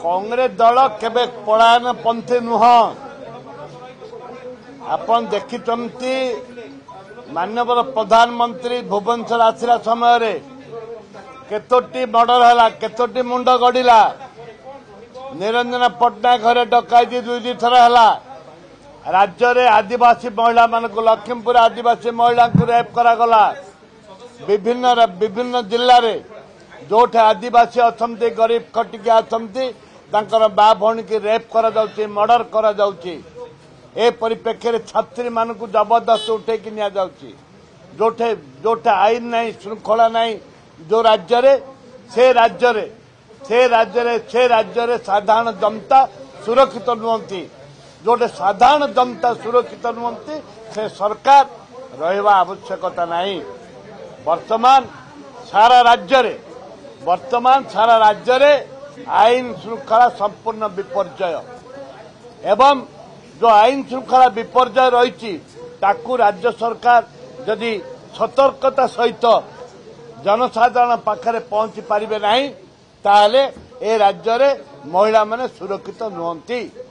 कांग्रेस दल केबे पलायन पंथी नुह। आपण देखिचंती माननीय प्रधानमंत्री भुवनेश्वर आसिला समय केतोटी मर्डर है, केतोटी मुंड गड़िला। निरंजन पट्टनायक घरे डकायती 2 थर है। राज्य रे आदिवासी महिला मान लक्ष्मीपुर आदिवासी महिला को रेप करागला। विभिन्न जिले में जोठे आदिवासी अच्छा गरीब खटिकिया अच्छा बा भौणी की रेप कर मर्डर कर परिप्रेक्षी छात्री मान जबरदस्त उठे जोठे जोठे आईन नहीं श्रृंखला नहीं जो राज्य रे से राज्य रे साधारण जनता सुरक्षित नुहति। जोटे साधारण जनता सुरक्षित नुहति से सरकार रहिबा आवश्यकता नहीं। वर्तमान सारा राज्य रे आईन श्रृंखला संपूर्ण विपर्जय एवं जो आईन श्रृंखला विपर्जय रही ताकू राज्य सरकार जदि सतर्कता सहित जनसाधारण पाखरे पहुंची पारिबे नहीं ताहले ए राज्य रे महिला माने सुरक्षित नुहति।